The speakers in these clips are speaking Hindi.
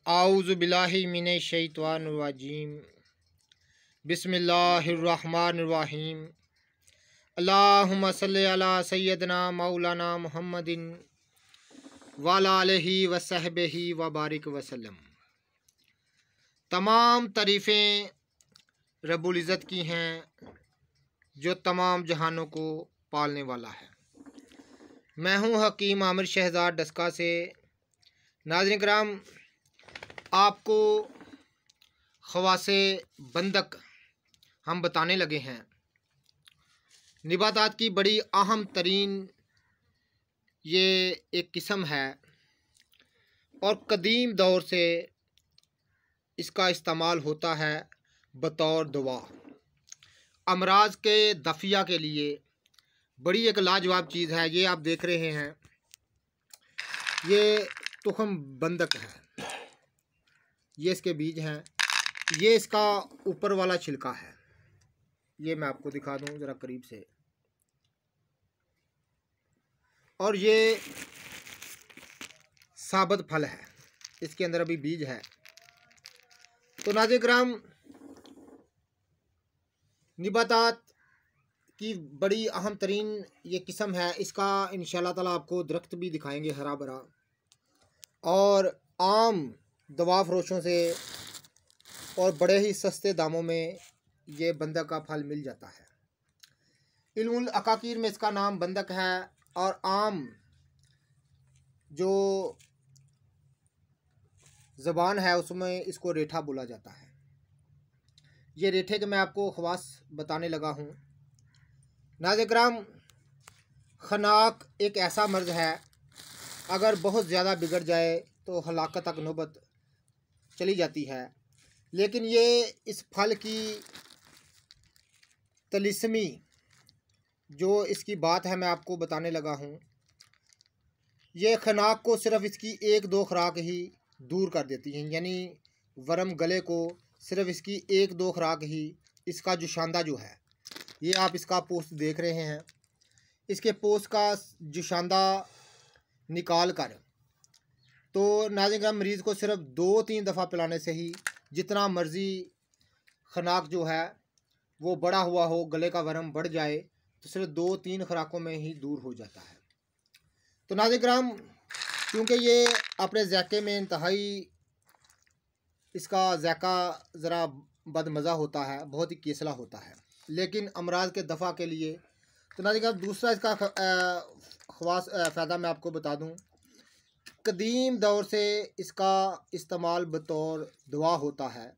आऊज़ु बिल्लाहि मिनश शैतानिर रजीम। बिस्मिल्लाहिर्रहमानिर्रहीम। अल्लाहुम्मा सल्लि अला सय्यदना मौलाना मुहम्मदिन व अला आलिहि व सहबिहि व बारिक वसल्लम। तमाम तारीफ़ें रब्बुल इज़्ज़त की हैं जो तमाम जहानों को पालने वाला है। मैं हूँ हकीम आमिर शहज़ाद डस्का से। नाज़रीन किराम, आपको ख़वासे बंदक हम बताने लगे हैं। निबातात की बड़ी अहम तरीन ये एक किस्म है और कदीम दौर से इसका इस्तेमाल होता है बतौर दवा। अमराज के दफिया के लिए बड़ी एक लाजवाब चीज़ है। ये आप देख रहे हैं, ये तुखम बंदक है, ये इसके बीज हैं, ये इसका ऊपर वाला छिलका है। ये मैं आपको दिखा दूं ज़रा करीब से। और ये साबुत फल है, इसके अंदर अभी बीज है। तो नाज़रीन किराम, निबातात की बड़ी अहम तरीन ये किस्म है। इसका इंशाअल्लाह ताला आपको दरख्त भी दिखाएंगे हरा भरा, और आम दवा फरोशों से और बड़े ही सस्ते दामों में ये बंदक का फल मिल जाता है। इल्मुल अकाकीर में इसका नाम बंदक है, और आम जो ज़बान है उसमें इसको रेठा बोला जाता है। ये रेठे के मैं आपको ख़वास बताने लगा हूँ। नाज़रीन किराम, खनाक एक ऐसा मर्ज़ है, अगर बहुत ज़्यादा बिगड़ जाए तो हलाकत तक नौबत चली जाती है। लेकिन ये इस फल की तलिस्मी जो इसकी बात है मैं आपको बताने लगा हूँ। ये खनाक को सिर्फ़ इसकी एक दो खुराक ही दूर कर देती हैं, यानी वरम गले को सिर्फ़ इसकी एक दो खुराक ही इसका जुशांदा जो है, ये आप इसका पोस्ट देख रहे हैं, इसके पोस्ट का जुशांदा निकाल कर तो नाज़रीन किराम मरीज़ को सिर्फ़ 2-3 दफ़ा पिलाने से ही जितना मर्ज़ी खनाक जो है वो बड़ा हुआ हो, गले का वरम बढ़ जाए, तो सिर्फ 2-3 खुराकों में ही दूर हो जाता है। तो नाज़रीन किराम, क्योंकि ये अपने ज़ायक़े में इंतहाई इसका ज़ायक़ा ज़रा बदमज़ा होता है, बहुत ही केसला होता है, लेकिन अमराज के दफ़ा के लिए तो नाज़रीन किराम दूसरा इसका ख़वास फ़ायदा मैं आपको बता दूं। कदीम दौर से इसका इस्तेमाल बतौर दवा होता है।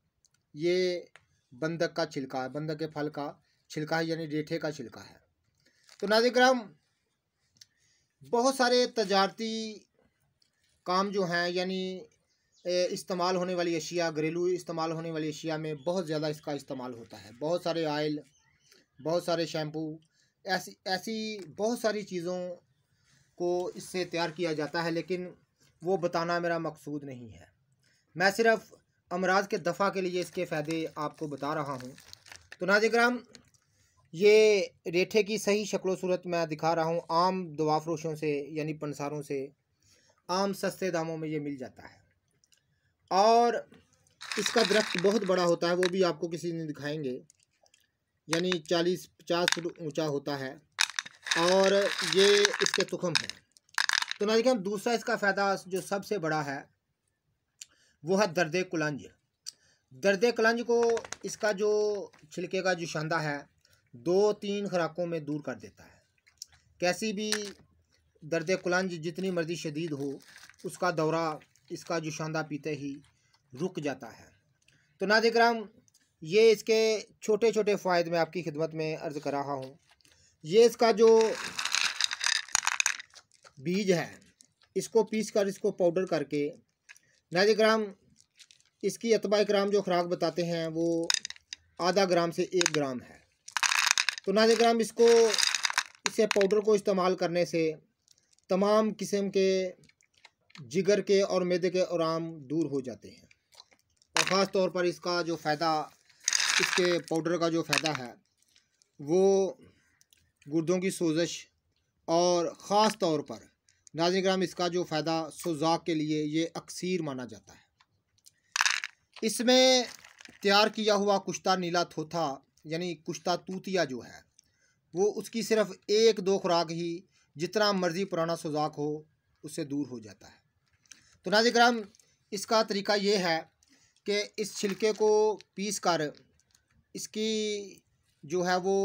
ये बंदक का छिलका है, बंदक के फल का छिलका है, यानी रेठे का छिलका है। तो नाज़रीन किराम, बहुत सारे तजारती काम जो हैं, यानी इस्तेमाल होने वाली अशिया, घरेलू इस्तेमाल होने वाली अशिया में बहुत ज़्यादा इसका इस्तेमाल होता है। बहुत सारे आयल, बहुत सारे शैम्पू, ऐसी बहुत सारी चीज़ों को इससे तैयार किया जाता है, लेकिन वो बताना मेरा मकसूद नहीं है। मैं सिर्फ़ अमराज के दफ़ा के लिए इसके फ़ायदे आपको बता रहा हूँ। तो नाज़रीन किराम, ये रेठे की सही शक्ल सूरत मैं दिखा रहा हूँ। आम दवा फरोशों से, यानी पंसारों से आम सस्ते दामों में ये मिल जाता है, और इसका दरख्त बहुत बड़ा होता है, वो भी आपको किसी ने दिखाएंगे, यानी 40-50 फुट ऊंचा होता है, और ये इसके तुखम है। तो ना देखिए, दूसरा इसका फ़ायदा जो सबसे बड़ा है वो है दर्द कुलंज। दर्द कुलंज को इसका जो छिलके का जुशांदा है 2-3 खुराकों में दूर कर देता है। कैसी भी दर्द कुलंज जितनी मर्जी शदीद हो, उसका दौरा इसका जुशांदा पीते ही रुक जाता है। तो नाज़रीन किराम, ये इसके छोटे छोटे फ़ायदे मैं आपकी खिदमत में अर्ज़ कर रहा हूँ। ये इसका जो बीज है, इसको पीस कर इसको पाउडर करके नाज़रीन किराम, इसकी अतबा इकराम जो खुराक बताते हैं वो आधा ग्राम से 1 ग्राम है। तो नाज़रीन किराम, इसे पाउडर को इस्तेमाल करने से तमाम किस्म के जिगर के और मैदे के आराम दूर हो जाते हैं, और ख़ास तौर पर इसका जो फ़ायदा, इसके पाउडर का जो फ़ायदा है वो गुर्दों की सोजश, और ख़ास तौर पर नाज़रीन किराम इसका जो फ़ायदा सोज़ाक के लिए ये अक्सीर माना जाता है। इसमें तैयार किया हुआ कुश्ता नीला थोथा यानी कुश्ता तूतिया जो है वो उसकी सिर्फ 1-2 खुराक ही जितना मर्ज़ी पुराना सुजाक हो उससे दूर हो जाता है। तो नाज़रीन किराम, इसका तरीका ये है कि इस छिलके को पीस कर इसकी जो है वो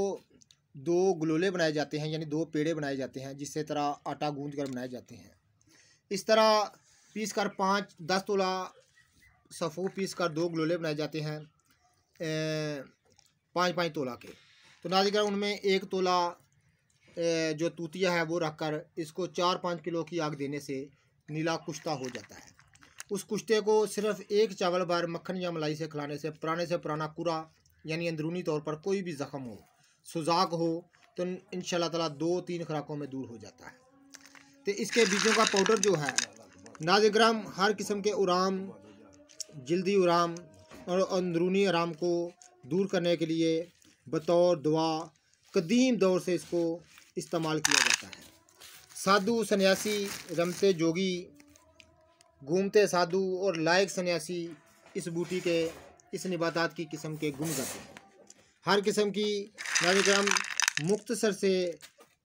2 गलोले बनाए जाते हैं, यानी 2 पेड़े बनाए जाते हैं, जिससे तरह आटा गूंद कर बनाए जाते हैं। इस तरह पीस कर 5-10 तोला सफ़ू पीस कर 2 गलोले बनाए जाते हैं 5-5 तोला के। तो नाज़रीन उनमें 1 तोला जो तूतिया है वो रख कर इसको 4-5 किलो की आग देने से नीला कुश्ता हो जाता है। उस कुश्ते को सिर्फ 1 चावल भर मक्खन या मलाई से खिलाने से पुराना कुरा यानी अंदरूनी तौर पर कोई भी ज़ख़म हो, सुजाक हो, तो इंशाल्लाह ताला 2-3 खुराकों में दूर हो जाता है। तो इसके बीजों का पाउडर जो है नाज़रीन हर किस्म के उराम, जल्दी उराम और अंदरूनी आराम को दूर करने के लिए बतौर दवा कदीम दौर से इसको इस्तेमाल किया जाता है। साधु सन्यासी, रमते जोगी, घूमते साधु और लायक सन्यासी इस बूटी के, इस निबातात की किस्म के गुण करते हैं। हर किस्म की नाज़रीन मुख्तसर से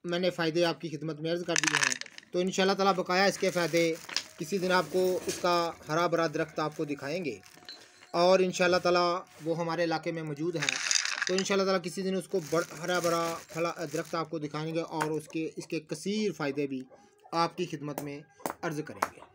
मैंने फ़ायदे आपकी खिदमत में अर्ज़ कर दिए हैं। तो इंशाल्लाह ताला बकाया इसके फ़ायदे किसी दिन आपको उसका हरा भरा दरख्त आपको दिखाएंगे और इंशाल्लाह ताला वो हमारे इलाके में मौजूद है। तो इंशाल्लाह ताला किसी दिन उसको हरा भरा फला दरख्त आपको दिखाएंगे और इसके कसीर फ़ायदे भी आपकी खिदमत में अर्ज़ करेंगे।